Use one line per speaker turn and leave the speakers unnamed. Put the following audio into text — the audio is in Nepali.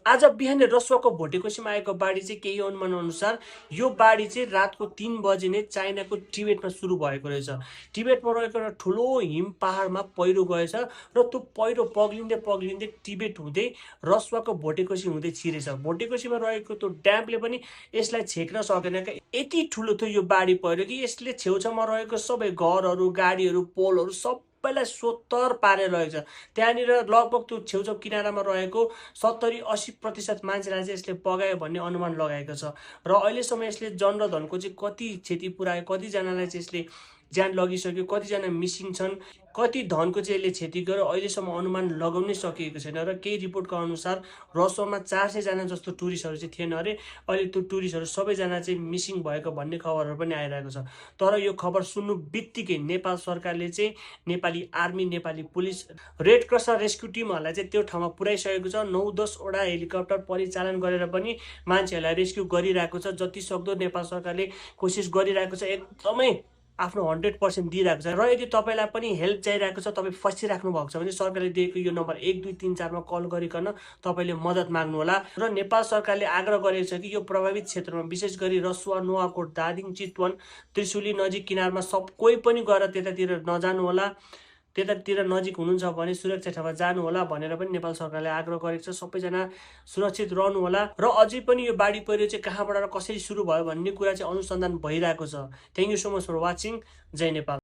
आज बिहान रसुवाको भोटेकोसीमा आएको बाढी चाहिँ केही अनुमान अनुसार यो बाढी चाहिँ रातको 3 बजे नै चाइनाको टिबेटमा सुरु भएको रहेछ। टिबेटमा रहेको एउटा ठुलो हिम पहाडमा पहिरो गएछ र त्यो पहिरो पग्लिँदै पग्लिँदै टिबेट हुँदै रसुवाको भोटेकोसी हुँदै छिरेछ। भोटेकोसीमा रहेको त्यो ड्याम्पले पनि यसलाई छेक्न सकेन। यति ठुलो थियो यो बाढी पहिरो कि यसले छेउछाउमा रहेको सबै घरहरू, गाडीहरू, पोलहरू सबैलाई सोत्तर पारेर लगेको छ। त्यहाँनिर लगभग त्यो छेउछाउ किनारामा रहेको 70-80% मान्छेलाई चाहिँ यसले बगायो भन्ने अनुमान लगाएको छ। र अहिलेसम्म यसले जन र धनको चाहिँ कति क्षति पुर्यायो, कतिजनालाई चाहिँ यसले ज्यान लगिसक्यो, कतिजना मिसिङ छन्, कति धनको चाहिँ यसले क्षति गर्यो, अहिलेसम्म अनुमान लगाउनै सकिएको छैन। र केही रिपोर्टको अनुसार रसोमा 400 जना जस्तो टुरिस्टहरू चाहिँ थिएन अरे। अहिले त्यो टुरिस्टहरू सबैजना चाहिँ मिसिङ भएको भन्ने खबरहरू पनि आइरहेको छ। तर यो खबर सुन्नु बित्तिकै नेपाल सरकारले चाहिँ Nepali army, Nepali police, red cross र रेस्क्यु टिमहरूलाई चाहिँ त्यो ठाउँमा पुर्याइसकेको छ। 9-10 वटा हेलिकप्टर परिचालन गरेर पनि मान्छेहरूलाई रेस्क्यु गरिरहेको छ। जति सक्दो नेपाल सरकारले कोसिस गरिरहेको छ, एकदमै आफ्नो 100% दिइरहेको छ। र यदि तपाईँलाई पनि हेल्प चाहिरहेको छ, तपाईँ फसिराख्नु भएको छ भने सरकारले दिएको यो नम्बर 1234 मा कल गरिकन तपाईँले मद्दत माग्नुहोला। र नेपाल सरकारले आग्रह गरेको छ कि यो प्रभावित क्षेत्रमा विशेष गरी रसुवा, नुवाकोट, धादिङ, चितवन, त्रिशुली नजिक किनारमा कोही पनि गएर त्यतातिर नजानुहोला। त्यतातिर नजिक हुनुहुन्छ भने सुरक्षित ठाउँमा जानु होला भनेर पनि नेपाल सरकारले आग्रह गरेको छ। सबैजना सुरक्षित रहनु होला। र अझै पनि यो बाढी पहिरो चाहिँ कहाँबाट र कसरी सुरु भयो भन्ने कुरा चाहिँ अनुसन्धान भइरहेको छ। Thank you so much for watching. जय नेपाल।